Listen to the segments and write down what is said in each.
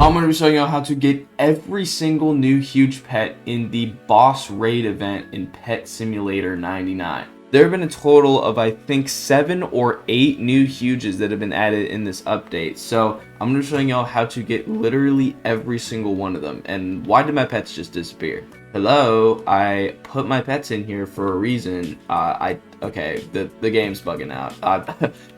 I'm going to be showing you how to get every single new huge pet in the boss raid event in Pet Simulator 99. There have been a total of, I think, 7 or 8 new huges that have been added in this update. So I'm going to be showing y'all how to get literally every single one of them. And why did my pets just disappear? Hello, I put my pets in here for a reason. Okay, the game's bugging out.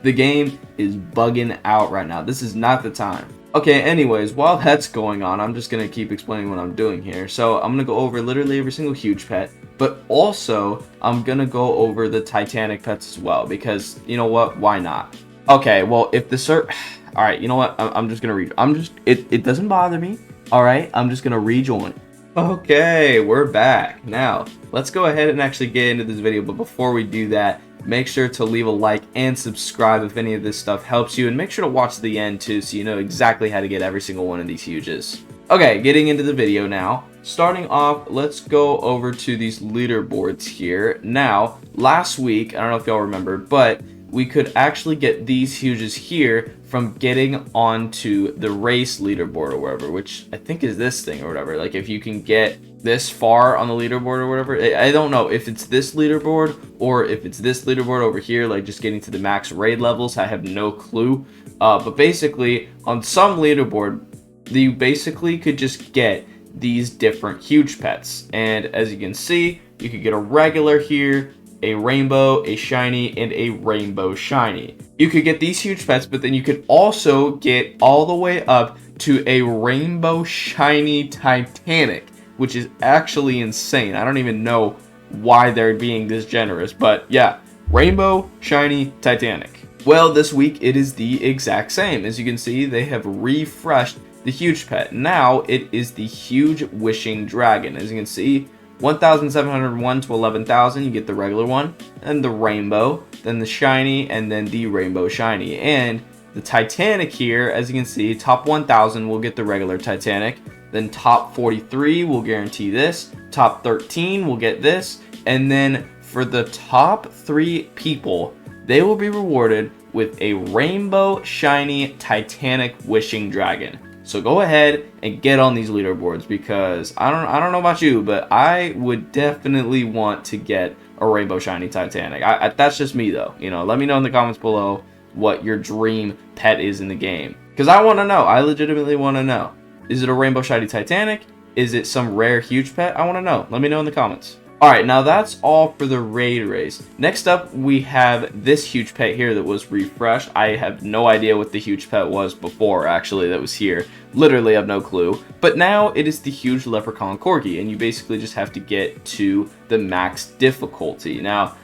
The game is bugging out right now. This is not the time. Okay, anyways, while that's going on, I'm just going to keep explaining what I'm doing here. So I'm going to go over literally every single huge pet, but also I'm going to go over the Titanic pets as well, because you know what? Why not? Okay, well, if the all right, you know what? I'm just going to it doesn't bother me. All right, I'm just going to rejoin. Okay, we're back. Now, let's go ahead and actually get into this video, but before we do that, make sure to leave a like and subscribe if any of this stuff helps you, and make sure to watch to the end too so you know exactly how to get every single one of these huges. Okay, getting into the video now. Starting off, let's go over to these leaderboards here. Now, last week, I don't know if y'all remember, but we could actually get these huges here from getting onto the race leaderboard or whatever, which I think is this thing or whatever. Like if you can get this far on the leaderboard or whatever, I don't know if it's this leaderboard or if it's this leaderboard over here, like just getting to the max raid levels. I have no clue. But basically on some leaderboard, you basically could just get these different huge pets. And as you can see, you could get a regular here, a rainbow, a shiny, and a rainbow shiny. You could get these huge pets, but then you could also get all the way up to a rainbow shiny Titanic, which is actually insane. I don't even know why they're being this generous, but yeah, rainbow shiny Titanic. Well, this week it is the exact same. As you can see, they have refreshed the huge pet. Now it is the huge wishing dragon. As you can see, 1,701 to 11,000, you get the regular one, and the rainbow, then the shiny, and then the rainbow shiny. And the Titanic here, as you can see, top 1,000 will get the regular Titanic, then top 43 will guarantee this, top 13 will get this, and then for the top 3 people, they will be rewarded with a rainbow shiny Titanic wishing dragon. So go ahead and get on these leaderboards, because I don't know about you, but I would definitely want to get a rainbow shiny Titanic. That's just me though. You know, let me know in the comments below what your dream pet is in the game, because I want to know. I legitimately want to know. Is it a rainbow shiny Titanic? Is it some rare huge pet? I want to know. Let me know in the comments. Alright, now that's all for the raid race. Next up, we have this huge pet here that was refreshed. I have no idea what the huge pet was before, actually, that was here. Literally have no clue. But now it is the huge leprechaun corgi, and you basically just have to get to the max difficulty. Now,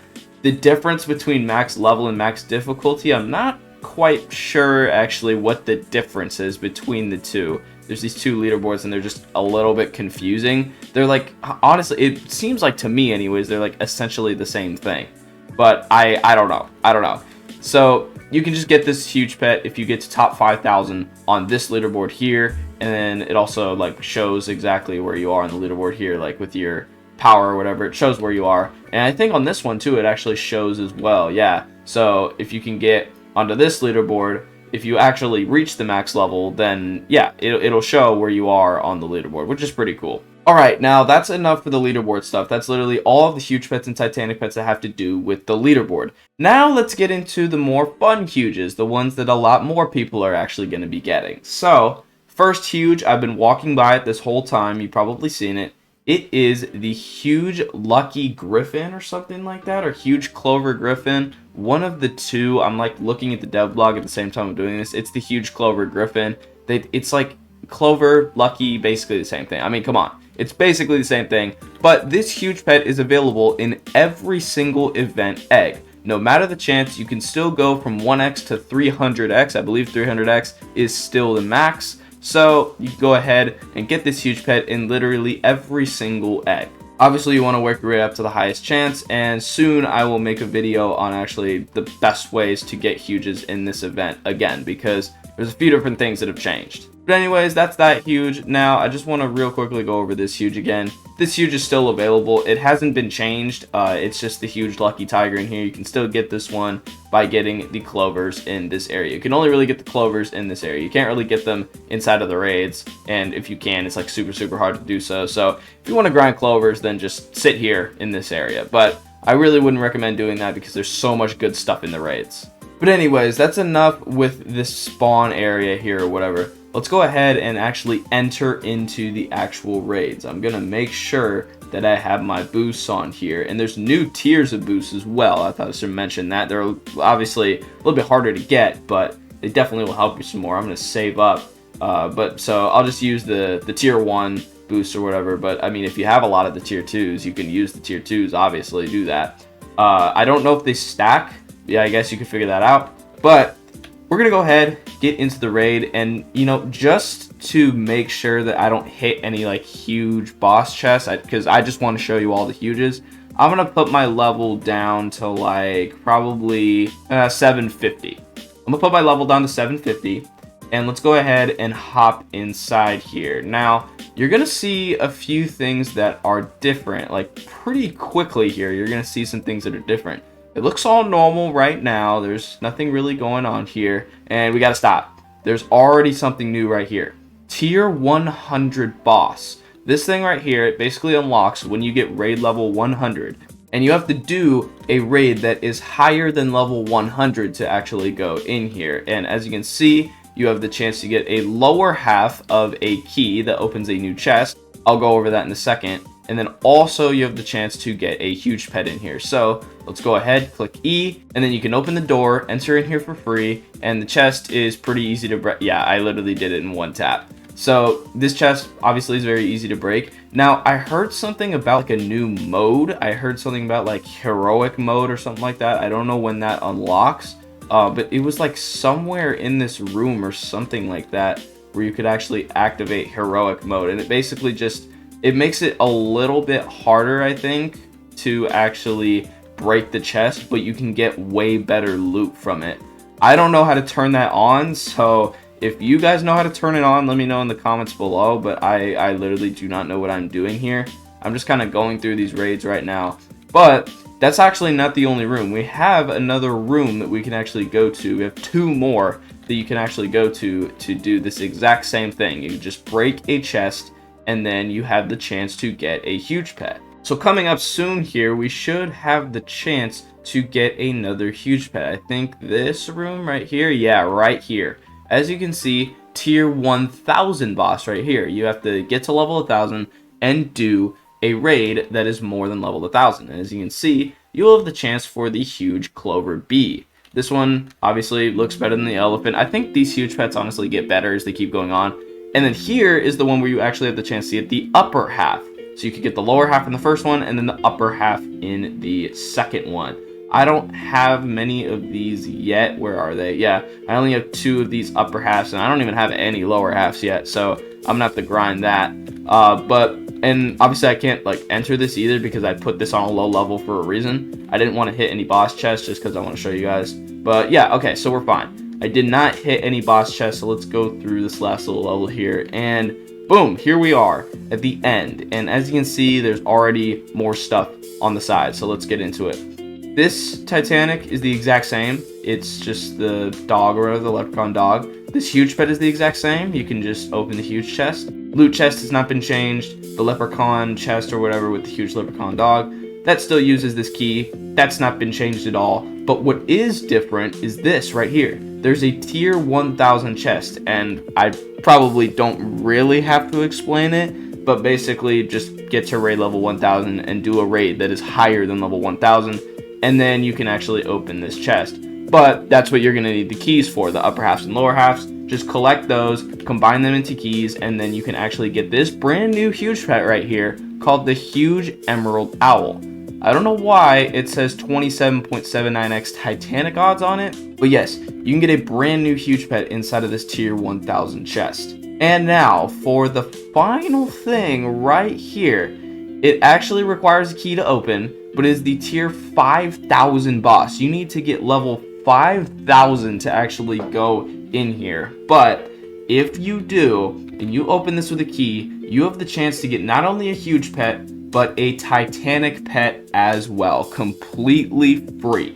the difference between max level and max difficulty, I'm not quite sure actually what the difference is between the two. There's these two leaderboards and they're just a little bit confusing. They're like, honestly, it seems like to me anyways, they're like essentially the same thing. But I don't know. So you can just get this huge pet if you get to top 5,000 on this leaderboard here. And then it also like shows exactly where you are on the leaderboard here, like with your power or whatever, it shows where you are. And I think on this one too, it actually shows as well. Yeah. So if you can get onto this leaderboard, if you actually reach the max level, then yeah, it'll show where you are on the leaderboard, which is pretty cool. Alright, now that's enough for the leaderboard stuff. That's literally all of the huge pets and Titanic pets that have to do with the leaderboard. Now let's get into the more fun huges, the ones that a lot more people are actually going to be getting. So, first huge, I've been walking by it this whole time, you've probably seen it. It is the huge lucky griffin or something like that, or huge clover griffin. One of the two. I'm like looking at the dev blog at the same time I'm doing this. It's the huge clover griffin. It's like clover, lucky, basically the same thing. I mean, come on. It's basically the same thing. But this huge pet is available in every single event egg. No matter the chance, you can still go from 1x to 300x. I believe 300x is still the max. So you can go ahead and get this huge pet in literally every single egg. Obviously, you want to work your way up to the highest chance, and soon I will make a video on actually the best ways to get huges in this event again, because there's a few different things that have changed. But anyways, that's that huge. Now, I just want to real quickly go over this huge again. This huge is still available. It hasn't been changed. It's just the huge Lucky Tiger in here. You can still get this one by getting the clovers in this area. You can only really get the clovers in this area. You can't really get them inside of the raids. And if you can, it's like super, super hard to do so. So if you want to grind clovers, then just sit here in this area. But I really wouldn't recommend doing that because there's so much good stuff in the raids. But anyways, that's enough with this spawn area here or whatever. Let's go ahead and actually enter into the actual raids. I'm gonna make sure that I have my boosts on here, and there's new tiers of boosts as well. I thought I should mention that. They're obviously a little bit harder to get, but they definitely will help you some more. I'm gonna save up, so I'll just use the tier 1 boost or whatever. But I mean, if you have a lot of the tier 2s, you can use the tier 2s, obviously do that. I don't know if they stack. Yeah, I guess you could figure that out, but we're gonna go ahead, get into the raid, and you know, just to make sure that I don't hit any like huge boss chests, because I just want to show you all the huges, I'm gonna put my level down to like probably 750. I'm gonna put my level down to 750, and let's go ahead and hop inside here. Now, you're gonna see a few things that are different, like pretty quickly here. You're gonna see some things that are different. It looks all normal right now. There's nothing really going on here. And we gotta stop. There's already something new right here. Tier 100 boss. This thing right here, it basically unlocks when you get raid level 100. And you have to do a raid that is higher than level 100 to actually go in here. And as you can see, you have the chance to get a lower half of a key that opens a new chest. I'll go over that in a second. And then also you have the chance to get a huge pet in here. So let's go ahead, click E, and then you can open the door, enter in here for free, and the chest is pretty easy to break. Yeah, I literally did it in one tap. So this chest obviously is very easy to break. Now, I heard something about like a new mode. I heard something about like heroic mode or something like that. I don't know when that unlocks, but it was like somewhere in this room or something like that where you could actually activate heroic mode. And it basically just, it makes it a little bit harder, I think, to actually break the chest, but you can get way better loot from it. I don't know how to turn that on, so if you guys know how to turn it on, let me know in the comments below, but I literally do not know what I'm doing here. I'm just kind of going through these raids right now. But that's actually not the only room. We have another room that we can actually go to. We have 2 more that you can actually go to do this exact same thing. You just break a chest, and then you have the chance to get a huge pet. So coming up soon here, we should have the chance to get another huge pet. I think this room right here, yeah, right here. As you can see, tier 1000 boss right here. You have to get to level 1000 and do a raid that is more than level 1000. And as you can see, you'll have the chance for the huge Clover B. This one obviously looks better than the elephant. I think these huge pets honestly get better as they keep going on. And then here is the one where you actually have the chance to get the upper half. So you could get the lower half in the first one and then the upper half in the second one. I don't have many of these yet. Where are they? Yeah, I only have 2 of these upper halves, and I don't even have any lower halves yet. So I'm gonna have to grind that. And obviously I can't like enter this either because I put this on a low level for a reason. I didn't want to hit any boss chests just because I want to show you guys. But yeah, okay, so we're fine. I did not hit any boss chests, so let's go through this last little level here, and boom, here we are at the end. And as you can see, there's already more stuff on the side, so let's get into it. This Titanic is the exact same. It's just the dog, or the leprechaun dog. This huge pet is the exact same. You can just open the huge chest. Loot chest has not been changed. The leprechaun chest or whatever with the huge leprechaun dog, that still uses this key. That's not been changed at all. But what is different is this right here. There's a tier 1000 chest, and I probably don't really have to explain it, but basically just get to raid level 1000 and do a raid that is higher than level 1000, and then you can actually open this chest. But that's what you're going to need the keys for, the upper halves and lower halves. Just collect those, combine them into keys, and then you can actually get this brand new huge pet right here called the Huge Emerald Owl. I don't know why it says 27.79x Titanic odds on it, but yes, you can get a brand new huge pet inside of this tier 1000 chest. And now for the final thing right here. It actually requires a key to open, but is the tier 5000 boss. You need to get level 5000 to actually go in here, but If you do, and you open this with a key, you have the chance to get not only a huge pet, but a Titanic pet as well, completely free.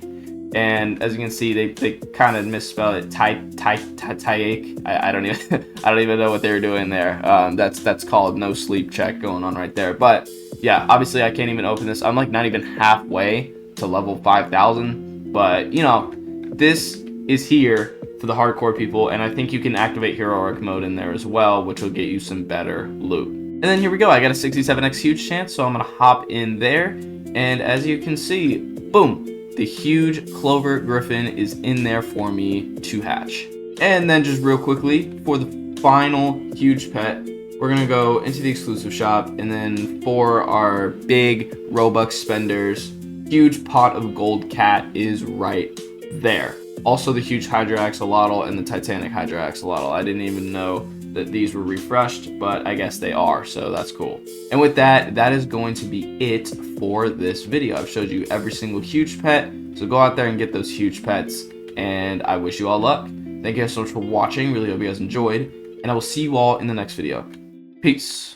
And as you can see, they kind of misspelled it. Titanic. I don't even I don't even know what they were doing there. That's called no sleep check going on right there. But yeah, obviously I can't even open this. I'm like not even halfway to level 5,000. But you know, this is here for the hardcore people, and I think you can activate heroic mode in there as well, which will get you some better loot. And then here we go. I got a 67x huge chance, so I'm gonna hop in there, and as you can see, boom, the huge clover griffin is in there for me to hatch. And then just real quickly, for the final huge pet, we're gonna go into the exclusive shop, and then for our big Robux spenders, huge pot of gold cat is right there. Also the huge Hydra Axolotl and the Titanic Hydra Axolotl. I didn't even know that these were refreshed, but I guess they are, so that's cool. And with that, that is going to be it for this video. I've showed you every single huge pet, so go out there and get those huge pets, and I wish you all luck. Thank you guys so much for watching. Really hope you guys enjoyed, and I will see you all in the next video. Peace.